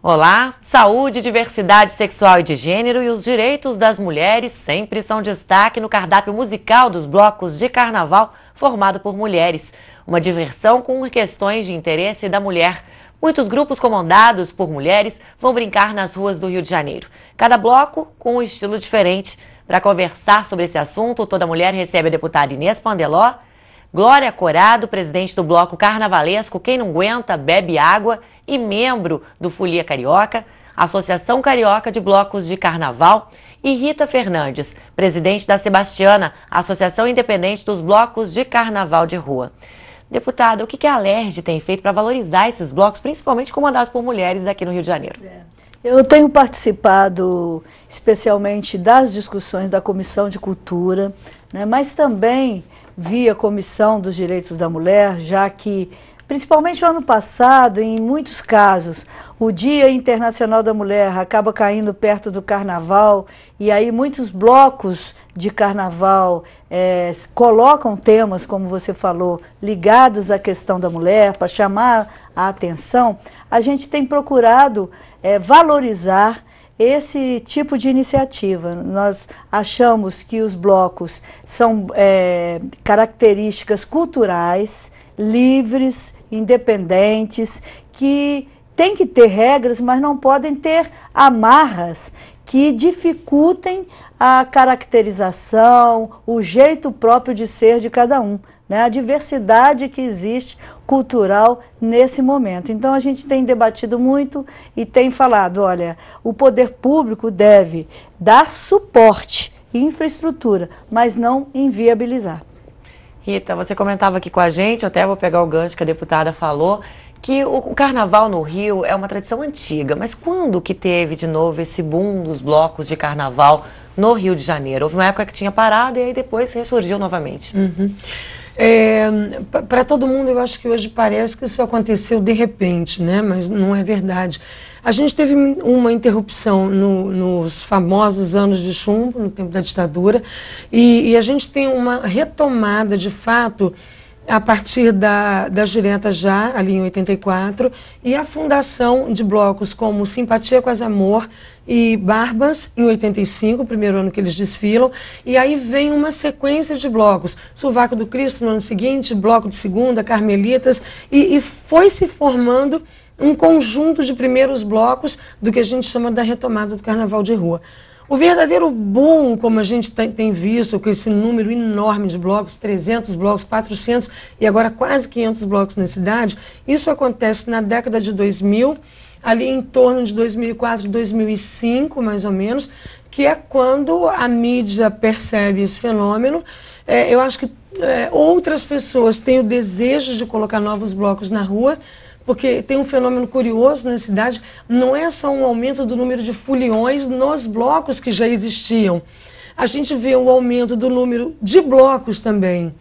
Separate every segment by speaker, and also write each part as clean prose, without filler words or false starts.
Speaker 1: Olá! Saúde, diversidade sexual e de gênero e os direitos das mulheres sempre são destaque no cardápio musical dos blocos de carnaval formado por mulheres. Uma diversão com questões de interesse da mulher. Muitos grupos comandados por mulheres vão brincar nas ruas do Rio de Janeiro. Cada bloco com um estilo diferente. Para conversar sobre esse assunto, Toda Mulher recebe a deputada Inês Pandeló, Glória Corado, presidente do bloco carnavalesco Quem Não Aguenta, Bebe Água e membro do Folia Carioca, Associação Carioca de Blocos de Carnaval, e Rita Fernandes, presidente da Sebastiana, Associação Independente dos Blocos de Carnaval de Rua. Deputada, o que a Alerj tem feito para valorizar esses blocos, principalmente comandados por mulheres aqui no Rio de Janeiro?
Speaker 2: Eu tenho participado especialmente das discussões da Comissão de Cultura, né, mas também via Comissão dos Direitos da Mulher, já que, principalmente no ano passado, em muitos casos, o Dia Internacional da Mulher acaba caindo perto do Carnaval, e aí muitos blocos de Carnaval colocam temas, como você falou, ligados à questão da mulher, para chamar a atenção. A gente tem procurado valorizar esse tipo de iniciativa. Nós achamos que os blocos são características culturais, livres, independentes, que têm que ter regras, mas não podem ter amarras que dificultem a caracterização, o jeito próprio de ser de cada um, né? A diversidade que existe cultural nesse momento. Então a gente tem debatido muito e tem falado, olha, o poder público deve dar suporte e infraestrutura, mas não inviabilizar.
Speaker 1: Rita, você comentava aqui com a gente, até vou pegar o gancho que a deputada falou, que o carnaval no Rio é uma tradição antiga, mas quando que teve de novo esse boom dos blocos de carnaval no Rio de Janeiro? Houve uma época que tinha parado e aí depois ressurgiu novamente.
Speaker 3: Para todo mundo, eu acho que hoje parece que isso aconteceu de repente, né? Mas não é verdade. A gente teve uma interrupção nos famosos anos de chumbo, no tempo da ditadura, e a gente tem uma retomada, de fato, a partir das diretas já, ali em 84, e a fundação de blocos como Simpatia Quase Amor e Barbas, em 85, o primeiro ano que eles desfilam, e aí vem uma sequência de blocos, Sovaco do Cristo no ano seguinte, Bloco de Segunda, Carmelitas, e foi se formando um conjunto de primeiros blocos do que a gente chama da retomada do carnaval de rua. O verdadeiro boom, como a gente tem visto, com esse número enorme de blocos, 300 blocos, 400 e agora quase 500 blocos na cidade, isso acontece na década de 2000, ali em torno de 2004, 2005, mais ou menos, que é quando a mídia percebe esse fenômeno. Eu acho que outras pessoas têm o desejo de colocar novos blocos na rua, porque tem um fenômeno curioso na cidade, não é só um aumento do número de foliões nos blocos que já existiam. A gente vê um aumento do número de blocos também.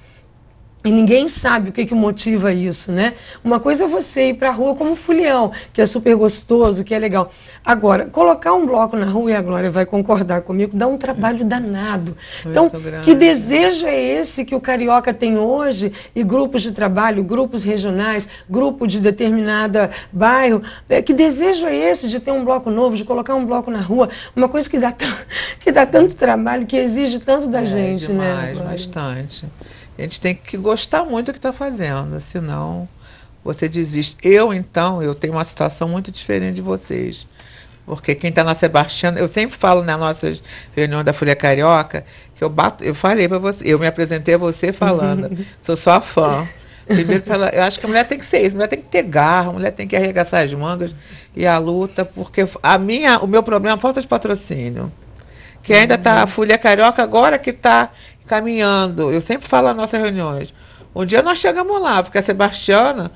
Speaker 3: E ninguém sabe o que motiva isso, né? Uma coisa é você ir para a rua como folião, que é super gostoso, que é legal. Agora, colocar um bloco na rua, e a Glória vai concordar comigo, dá um trabalho danado. Então, que desejo é esse que o carioca tem hoje, e grupos de trabalho, grupos regionais, grupo de determinada bairro, que desejo é esse de ter um bloco novo, de colocar um bloco na rua, uma coisa que dá tanto trabalho, que exige tanto da gente,
Speaker 4: demais,
Speaker 3: né?
Speaker 4: Bastante. A gente tem que gostar muito do que está fazendo, senão você desiste. Eu tenho uma situação muito diferente de vocês. Porque quem está na Sebastiana, eu sempre falo nas nossas reuniões da Folia Carioca, que eu falei para você, eu me apresentei a você falando, sou sua fã. Primeiro, eu acho que a mulher tem que ser isso, a mulher tem que ter garra, a mulher tem que arregaçar as mangas e a luta, porque o meu problema é a falta de patrocínio. Que ainda está a Folia Carioca agora que está caminhando. Eu sempre falo nas nossas reuniões. Um dia nós chegamos lá, porque a Sebastiana,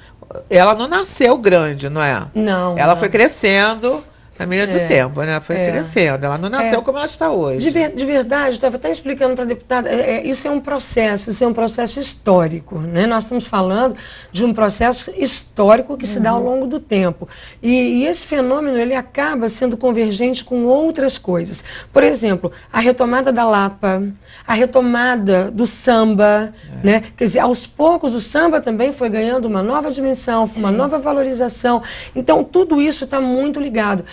Speaker 4: ela não nasceu grande, não é?
Speaker 3: Não.
Speaker 4: Ela foi crescendo, na medida do tempo, né? Foi crescendo. Ela não nasceu como ela está hoje.
Speaker 3: De verdade, estava até explicando para a deputada, isso é um processo histórico, né? Nós estamos falando de um processo histórico que se dá ao longo do tempo. E esse fenômeno, ele acaba sendo convergente com outras coisas. Por exemplo, a retomada da Lapa, a retomada do samba, né? Quer dizer, aos poucos o samba também foi ganhando uma nova dimensão, uma nova valorização. Então, tudo isso está muito ligado.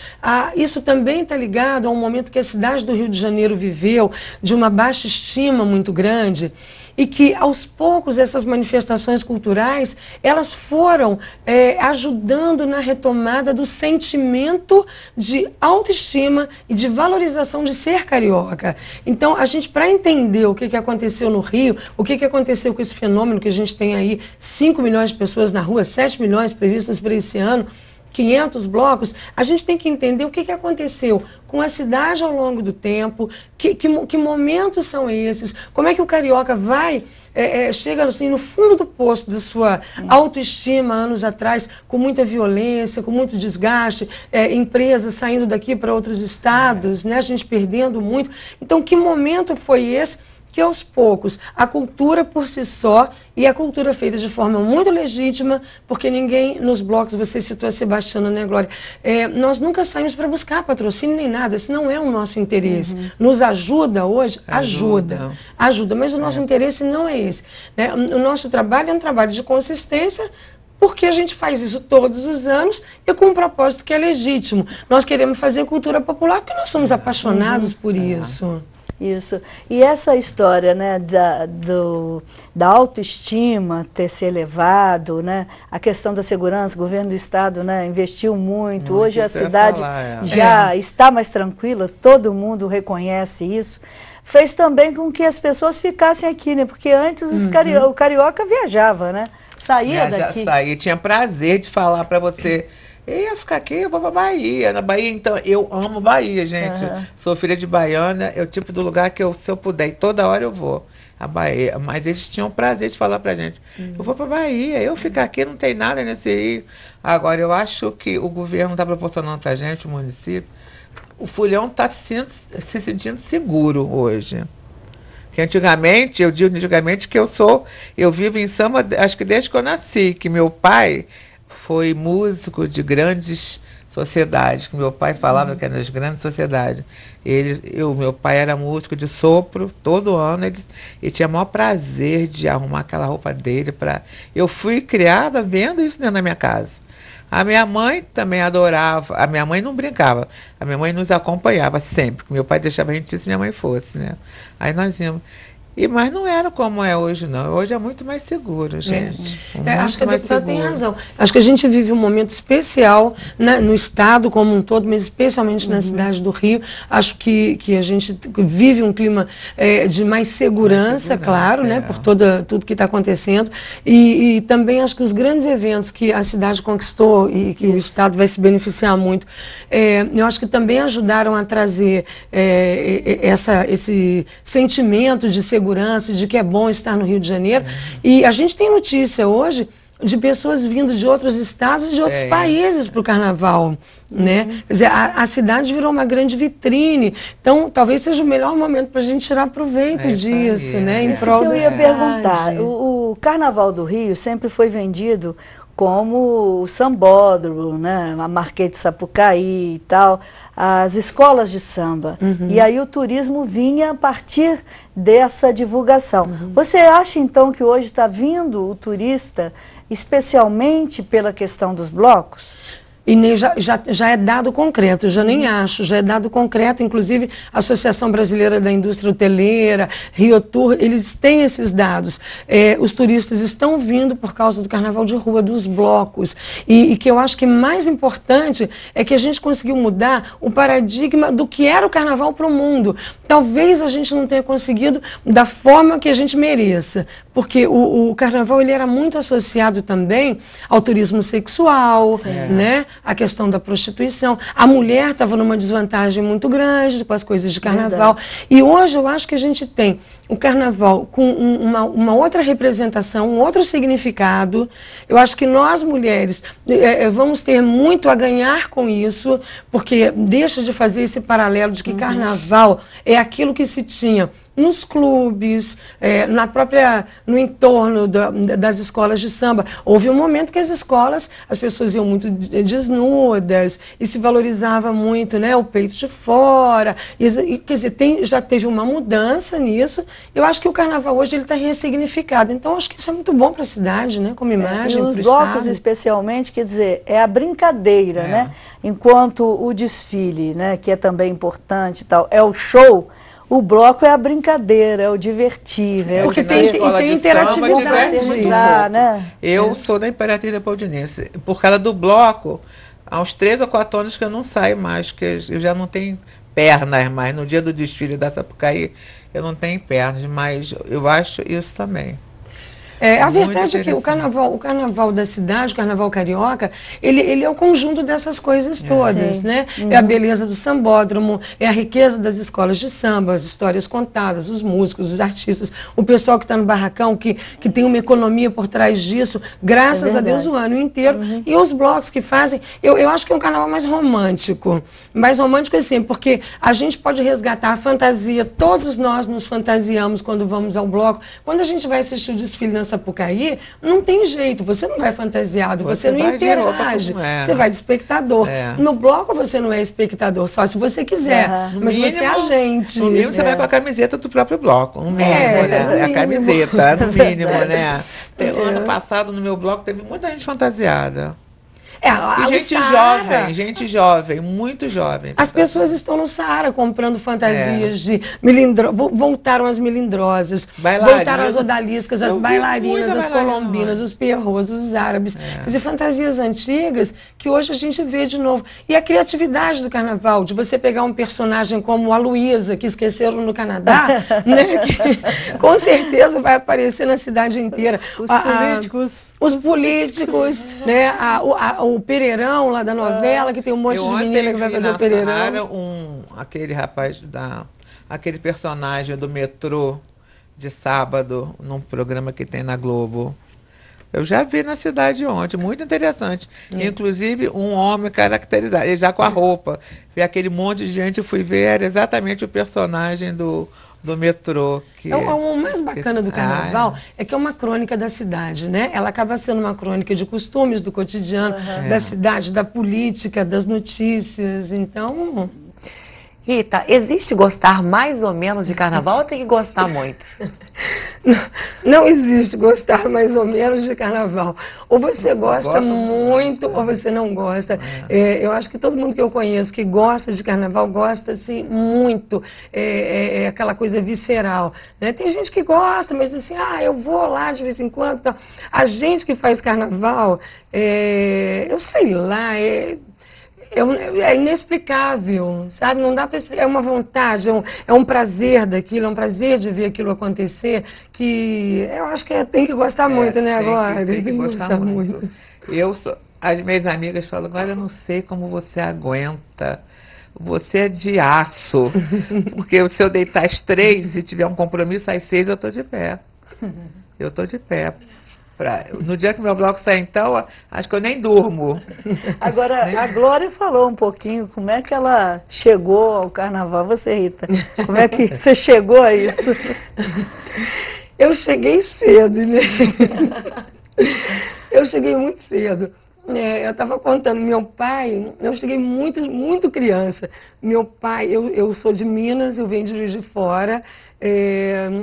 Speaker 3: Isso também está ligado a um momento que a cidade do Rio de Janeiro viveu de uma baixa estima muito grande e que, aos poucos, essas manifestações culturais, elas foram ajudando na retomada do sentimento de autoestima e de valorização de ser carioca. Então, a gente, para entender o que aconteceu no Rio, o que aconteceu com esse fenômeno que a gente tem aí, 5 milhões de pessoas na rua, 7 milhões previstas para esse ano, 500 blocos, a gente tem que entender o que aconteceu com a cidade ao longo do tempo, que momentos são esses, como é que o carioca vai, chega assim, no fundo do poço da sua autoestima anos atrás, com muita violência, com muito desgaste, empresas saindo daqui para outros estados, né, a gente perdendo muito. Então, que momento foi esse? Que aos poucos a cultura por si só, e a cultura feita de forma muito legítima, porque ninguém nos blocos, você citou a Sebastiana, né, Glória? Nós nunca saímos para buscar patrocínio nem nada, esse não é o nosso interesse. Nos ajuda hoje? Ajuda, mas o nosso interesse não é esse, né? O nosso trabalho é um trabalho de consistência, porque a gente faz isso todos os anos e com um propósito que é legítimo. Nós queremos fazer cultura popular porque nós somos apaixonados por isso.
Speaker 2: Isso. E essa história, né, da autoestima ter se elevado, né, a questão da segurança, o governo do estado, né, investiu muito. Hoje a cidade já está mais tranquila, todo mundo reconhece isso. Fez também com que as pessoas ficassem aqui, né, porque antes o carioca viajava, né, saía daqui.
Speaker 4: Tinha prazer de falar para você. Eu ia ficar aqui, eu vou pra Bahia. Na Bahia, então, eu amo Bahia, gente. Sou filha de baiana, é o tipo do lugar que se eu puder, toda hora eu vou. A Bahia. Mas eles tinham prazer de falar pra gente. Eu vou pra Bahia, eu ficar aqui, não tem nada nesse Rio. Agora, eu acho que o governo está proporcionando pra gente, o município. O Fulhão está se sentindo seguro hoje. Que antigamente, eu digo antigamente que eu vivo em samba, acho que desde que eu nasci, que meu pai foi músico de grandes sociedades, que meu pai falava que eram as grandes sociedades. Meu pai era músico de sopro, todo ano ele tinha o maior prazer de arrumar aquela roupa dele. Eu fui criada vendo isso dentro da minha casa. A minha mãe também adorava, a minha mãe não brincava, a minha mãe nos acompanhava sempre, meu pai deixava a gente ir se minha mãe fosse, né? Aí nós íamos. Mas não era como é hoje, não. Hoje é muito mais seguro, gente.
Speaker 3: Acho que a deputada tem razão. Acho que a gente vive um momento especial, né, no estado como um todo, mas especialmente na cidade do Rio. Acho que a gente vive um clima de mais segurança, claro, né, por tudo que está acontecendo. E também acho que os grandes eventos que a cidade conquistou e que o estado vai se beneficiar muito, eu acho que também ajudaram a trazer esse sentimento de segurança, de que é bom estar no Rio de Janeiro. E a gente tem notícia hoje de pessoas vindo de outros estados e de outros países para o carnaval, né? Quer dizer, a cidade virou uma grande vitrine. Então, talvez seja o melhor momento para a gente tirar proveito disso, né? Em prol da cidade.
Speaker 2: Isso que eu ia perguntar. O Carnaval do Rio sempre foi vendido como o sambódromo, né? A Marquês de Sapucaí e tal, as escolas de samba. E aí o turismo vinha a partir dessa divulgação. Você acha, então, que hoje está vindo o turista especialmente pela questão dos blocos?
Speaker 3: E nem, já é dado concreto, eu já nem acho, já é dado concreto, inclusive a Associação Brasileira da Indústria Hoteleira, Rio Tour, eles têm esses dados. Os turistas estão vindo por causa do carnaval de rua, dos blocos, e que eu acho que mais importante é que a gente conseguiu mudar o paradigma do que era o carnaval para o mundo. Talvez a gente não tenha conseguido da forma que a gente mereça, porque o carnaval ele era muito associado também ao turismo sexual, né? a questão da prostituição. A mulher estava numa desvantagem muito grande com as coisas de carnaval.
Speaker 2: Verdade.
Speaker 3: E hoje eu acho que a gente tem o carnaval com uma outra representação, um outro significado. Eu acho que nós, mulheres, vamos ter muito a ganhar com isso, porque deixa de fazer esse paralelo de que carnaval é aquilo que se tinha nos clubes, no entorno das escolas de samba. Houve um momento que as escolas, as pessoas iam muito desnudas e se valorizava muito, né, o peito de fora. Quer dizer, já teve uma mudança nisso. Eu acho que o carnaval hoje ele está ressignificado. Então, acho que isso é muito bom para a cidade, né, como imagem,
Speaker 2: e os
Speaker 3: pro
Speaker 2: blocos,
Speaker 3: estado.
Speaker 2: especialmente, quer dizer, é a brincadeira, né? Enquanto o desfile, né, que é também importante e tal, é o show. O bloco é a brincadeira, é o divertir, é
Speaker 3: Porque
Speaker 2: o
Speaker 3: tem
Speaker 2: ser-
Speaker 3: interatividade,
Speaker 2: né?
Speaker 4: Eu sou da Imperatriz Leopoldinense. Por causa do bloco, há uns 3 ou 4 anos que eu não saio mais, porque eu já não tenho pernas mais. No dia do desfile da Sapucaí, eu não tenho pernas, mas eu acho isso também.
Speaker 3: A
Speaker 4: Muito
Speaker 3: verdade é que o carnaval da cidade, o carnaval carioca, ele é o conjunto dessas coisas todas,
Speaker 2: Sim.
Speaker 3: né? É a beleza do sambódromo, é a riqueza das escolas de samba, as histórias contadas, os músicos, os artistas, o pessoal que está no barracão, que tem uma economia por trás disso, graças a Deus, o ano inteiro. E os blocos que fazem, eu acho que é um carnaval mais romântico assim, porque a gente pode resgatar a fantasia, todos nós nos fantasiamos quando vamos ao bloco. Quando a gente vai assistir o desfile na Sapucaí, não tem jeito, você não vai fantasiado, você não
Speaker 4: vai de roupa
Speaker 3: interage,
Speaker 4: como é.
Speaker 3: você vai de espectador. No bloco você não é espectador, só se você quiser, mas você é agente.
Speaker 4: No mínimo você vai com a camiseta do próprio bloco, no mínimo, né?
Speaker 3: no
Speaker 4: É a
Speaker 3: mínimo.
Speaker 4: camiseta, no mínimo, né? Ano passado, no meu bloco, teve muita gente fantasiada. E gente jovem, muito jovem.
Speaker 3: As pessoas estão no Saara comprando fantasias de melindrosas, voltaram as melindrosas, voltaram as odaliscas, as bailarinas, as colombinas, os perros, os árabes. Quer dizer, fantasias antigas que hoje a gente vê de novo. E a criatividade do carnaval, de você pegar um personagem como a Luísa, que esqueceram no Canadá, né, que com certeza vai aparecer na cidade inteira. Os políticos, né, o Pereirão lá da novela, que tem um monte de menina que vai fazer o Pereirão.
Speaker 4: Aquele rapaz, aquele personagem do metrô de sábado, num programa que tem na Globo. Eu já vi na cidade ontem, muito interessante. Inclusive, um homem caracterizado, ele já com a roupa. Vi aquele monte de gente, eu fui ver, era exatamente o personagem do metrô.
Speaker 3: O mais bacana do carnaval é que é uma crônica da cidade, né? Ela acaba sendo uma crônica de costumes, do cotidiano, da cidade, da política, das notícias. Então...
Speaker 1: Rita, existe gostar mais ou menos de carnaval ou tem que gostar muito?
Speaker 3: Não existe gostar mais ou menos de carnaval. Ou você gosta muito ou você não gosta. Eu acho que todo mundo que eu conheço que gosta de carnaval gosta assim, muito. É aquela coisa visceral, né? Tem gente que gosta, mas assim, eu vou lá de vez em quando. Então, a gente que faz carnaval, eu sei lá, é inexplicável, sabe? Não dá para explicar. É uma vontade, é um prazer daquilo, é um prazer de ver aquilo acontecer, que eu acho que tem que gostar muito, né, agora?
Speaker 4: Tem que gostar muito. As minhas amigas falam, agora eu não sei como você aguenta. Você é de aço. Porque se eu deitar às 3, se tiver um compromisso às 6, eu estou de pé. Eu estou de pé. No dia que meu bloco sair, então, acho que eu nem durmo.
Speaker 2: Agora, a Glória falou um pouquinho como é que ela chegou ao carnaval. Você, Rita, como é que você chegou a isso?
Speaker 3: Eu cheguei cedo, né? Eu cheguei muito cedo. Eu estava contando, meu pai, eu cheguei muito criança. Meu pai, eu sou de Minas, eu venho de Juiz de Fora.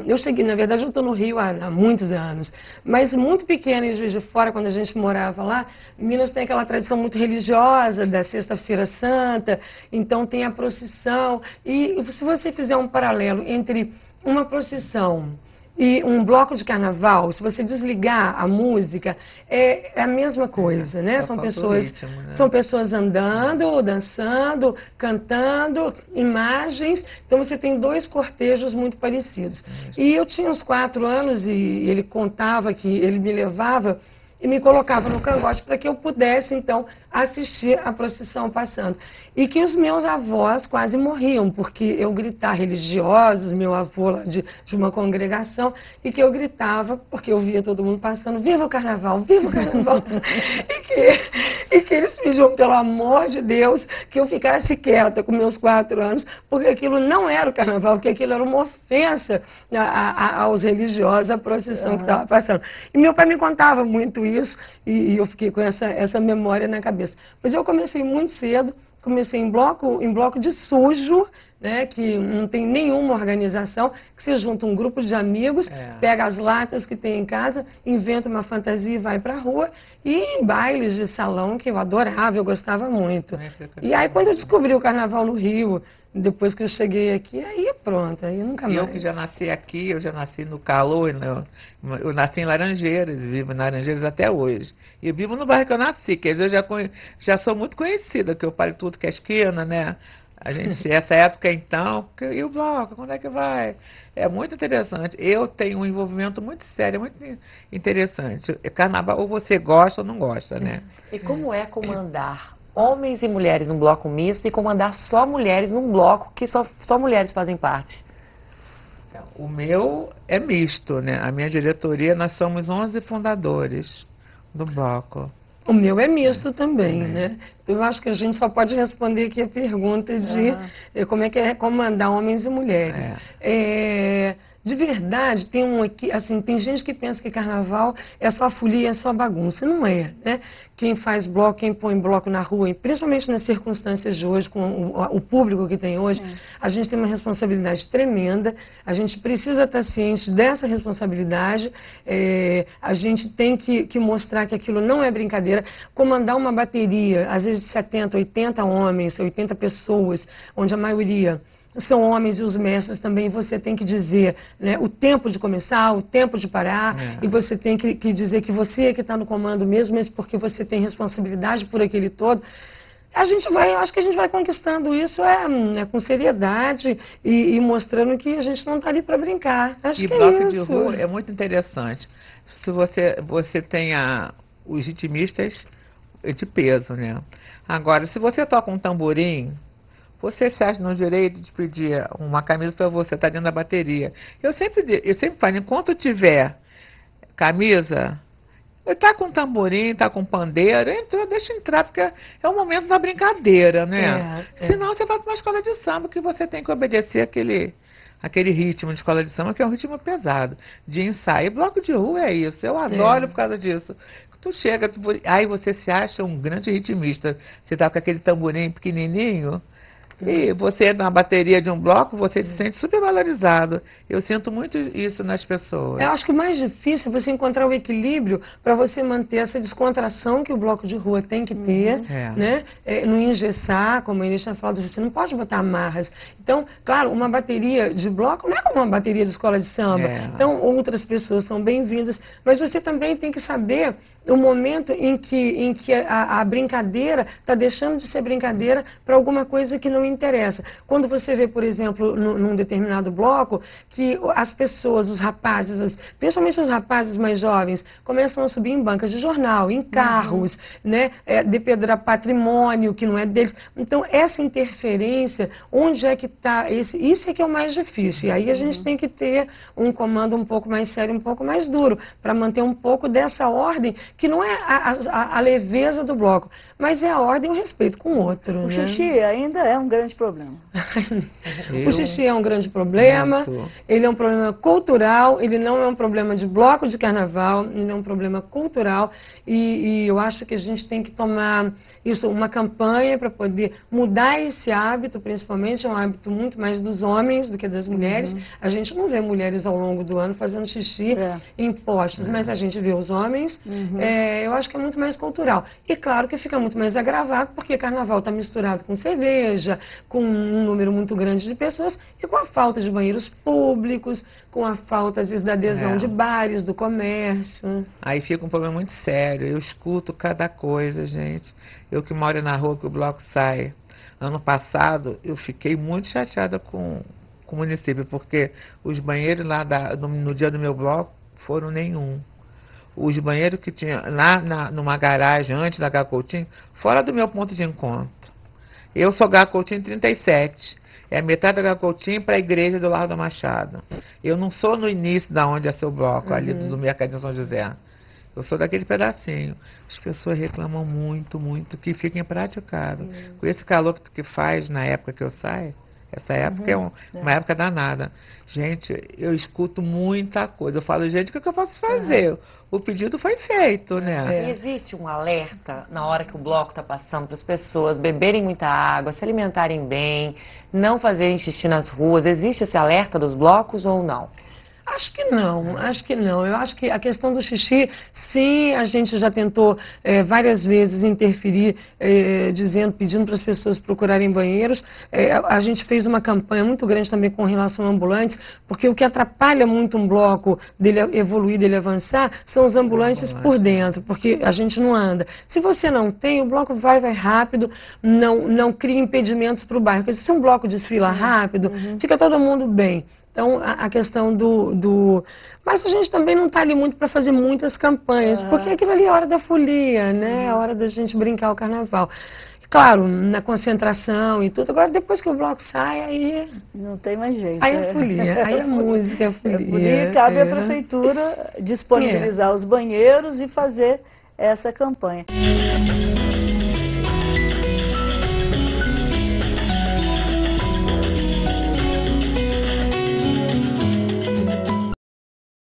Speaker 3: Eu cheguei, na verdade eu estou no Rio há muitos anos, mas muito pequena em Juiz de Fora, quando a gente morava lá. Minas tem aquela tradição muito religiosa da Sexta-feira Santa, então tem a procissão. E se você fizer um paralelo entre uma procissão e um bloco de carnaval, se você desligar a música, é a mesma coisa, né? São pessoas andando, dançando, cantando, imagens. Então você tem dois cortejos muito parecidos. E eu tinha uns 4 anos e ele contava que ele me levava. e me colocava no cangote para que eu pudesse, então, assistir a procissão passando. E que os meus avós quase morriam, porque eu gritava, religiosos, meu avô lá de uma congregação, e que eu gritava, porque eu via todo mundo passando, viva o carnaval, viva o carnaval. e que eles pediam, pelo amor de Deus, que eu ficasse quieta com meus 4 anos, porque aquilo não era o carnaval, porque aquilo era uma ofensa aos religiosos, à procissão que estava passando. E meu pai me contava muito isso, e eu fiquei com essa memória na cabeça. Mas eu comecei muito cedo, comecei em bloco de sujo, né, que não tem nenhuma organização, que você junta um grupo de amigos, pega as latas que tem em casa, inventa uma fantasia e vai para a rua, e em bailes de salão, que eu adorava, eu gostava muito. E aí quando eu descobri o carnaval no Rio, depois que eu cheguei aqui, aí pronto, aí nunca mais.
Speaker 4: Eu que já nasci aqui, eu já nasci no calor, eu nasci em Laranjeiras, vivo em Laranjeiras até hoje. E eu vivo no bairro que eu nasci, quer dizer, eu já sou muito conhecida, que eu paro tudo que é esquina, né? A gente, essa época então, e o bloco, quando é que vai? É muito interessante. Eu tenho um envolvimento muito sério, muito interessante. Carnaval, ou você gosta ou não gosta, né?
Speaker 1: E como é comandar homens e mulheres num bloco misto e comandar só mulheres num bloco que só mulheres fazem parte?
Speaker 4: O meu é misto, né? A minha diretoria, nós somos 11 fundadores do bloco.
Speaker 3: O meu é misto também, né? Eu acho que a gente só pode responder aqui a pergunta de como é que é comandar homens e mulheres. De verdade, tem gente que pensa que carnaval é só folia, é só bagunça. Não é, né? Quem faz bloco, quem põe bloco na rua, e principalmente nas circunstâncias de hoje, com o público que tem hoje, a gente tem uma responsabilidade tremenda, a gente precisa estar ciente dessa responsabilidade, a gente tem que mostrar que aquilo não é brincadeira. Comandar uma bateria, às vezes de 70, 80 homens, 80 pessoas, onde a maioria são homens e os mestres também, você tem que dizer, né, o tempo de começar, o tempo de parar, e você tem que dizer que você é que está no comando mesmo porque você tem responsabilidade por aquele todo. Acho que a gente vai conquistando isso com seriedade e mostrando que a gente não está ali para brincar. Acho que
Speaker 4: bloco
Speaker 3: é
Speaker 4: de
Speaker 3: isso.
Speaker 4: rua é muito interessante. Se você tem os ritmistas de peso, né? Agora, se você toca um tamborim, você se acha no direito de pedir uma camisa para você estar dentro da bateria. Eu sempre falo, enquanto tiver camisa, tá com tamborim, tá com pandeiro, entrou, deixa entrar, porque é o momento da brincadeira, né? Senão você vai para uma escola de samba que você tem que obedecer aquele ritmo de escola de samba, que é um ritmo pesado, de ensaio. E bloco de rua é isso, eu adoro por causa disso. Tu chega, aí você se acha um grande ritmista, você tá com aquele tamborim pequenininho, e você, na bateria de um bloco, você se sente super valorizado. Eu sinto muito isso nas pessoas.
Speaker 3: Eu acho que o mais difícil é você encontrar o equilíbrio para você manter essa descontração que o bloco de rua tem que ter, né? Não engessar, como a Inês tinha falado, você não pode botar amarras. Então, claro, uma bateria de bloco não é como uma bateria de escola de samba. Então, outras pessoas são bem-vindas, mas você também tem que saber o momento em que a brincadeira está deixando de ser brincadeira para alguma coisa que não interessa. Quando você vê, por exemplo, num determinado bloco, que as pessoas, os rapazes, principalmente os rapazes mais jovens, começam a subir em bancas de jornal, em carros, né, depredar patrimônio que não é deles. Então, essa interferência, onde é que está? Isso é que é o mais difícil. E aí a gente tem que ter um comando um pouco mais sério, um pouco mais duro, para manter um pouco dessa ordem, que não é a leveza do bloco, mas é a ordem e o respeito com o outro.
Speaker 2: O
Speaker 3: né?
Speaker 2: xixi ainda é um grande problema.
Speaker 3: O xixi é um grande problema, ele é um problema cultural, ele não é um problema de bloco de carnaval, ele é um problema cultural e eu acho que a gente tem que tomar isso, uma campanha para poder mudar esse hábito, principalmente é um hábito muito mais dos homens do que das mulheres. A gente não vê mulheres ao longo do ano fazendo xixi em postos, mas a gente vê os homens. Eu acho que é muito mais cultural. E claro que fica muito mais agravado, porque carnaval está misturado com cerveja, com um número muito grande de pessoas e com a falta de banheiros públicos, com a falta, às vezes, da adesão de bares, do comércio.
Speaker 4: Aí fica um problema muito sério. Eu escuto cada coisa, gente. Eu que moro na rua que o bloco sai. Ano passado, eu fiquei muito chateada com o município, porque os banheiros lá no dia do meu bloco foram nenhum. os banheiros que tinha lá numa garagem antes da Gacotinho, fora do meu ponto de encontro. Eu sou Gacotinho 37. É a metade da Gacotinho para a igreja do Largo da Machado. Eu não sou no início da onde é seu bloco, ali do Mercadinho São José. Eu sou daquele pedacinho. As pessoas reclamam muito, muito, que fica impraticável. Com esse calor que faz na época que eu saio, essa época é uma época danada. Gente, eu escuto muita coisa. Eu falo, gente, o que eu posso fazer? O pedido foi feito, né?
Speaker 1: E existe um alerta na hora que o bloco está passando para as pessoas beberem muita água, se alimentarem bem, não fazerem xixi nas ruas. Existe esse alerta dos blocos ou não?
Speaker 3: Acho que não, acho que não. Eu acho que a questão do xixi, sim, a gente já tentou várias vezes interferir, pedindo para as pessoas procurarem banheiros. A gente fez uma campanha muito grande também com relação a ambulantes, porque o que atrapalha muito um bloco dele evoluir, dele avançar, são os ambulantes por dentro, porque a gente não anda. Se você não tem, o bloco vai rápido, não cria impedimentos para o bairro. Porque se um bloco desfila rápido, fica todo mundo bem. Então, a questão Mas a gente também não está ali muito para fazer muitas campanhas, porque aquilo ali é a hora da folia, né? É a hora da gente brincar o carnaval. Claro, na concentração e tudo. Agora, depois que o bloco sai, aí...
Speaker 2: Não tem mais jeito.
Speaker 3: Aí é folia, aí é música, é folia.
Speaker 2: E cabe à prefeitura disponibilizar os banheiros e fazer essa campanha.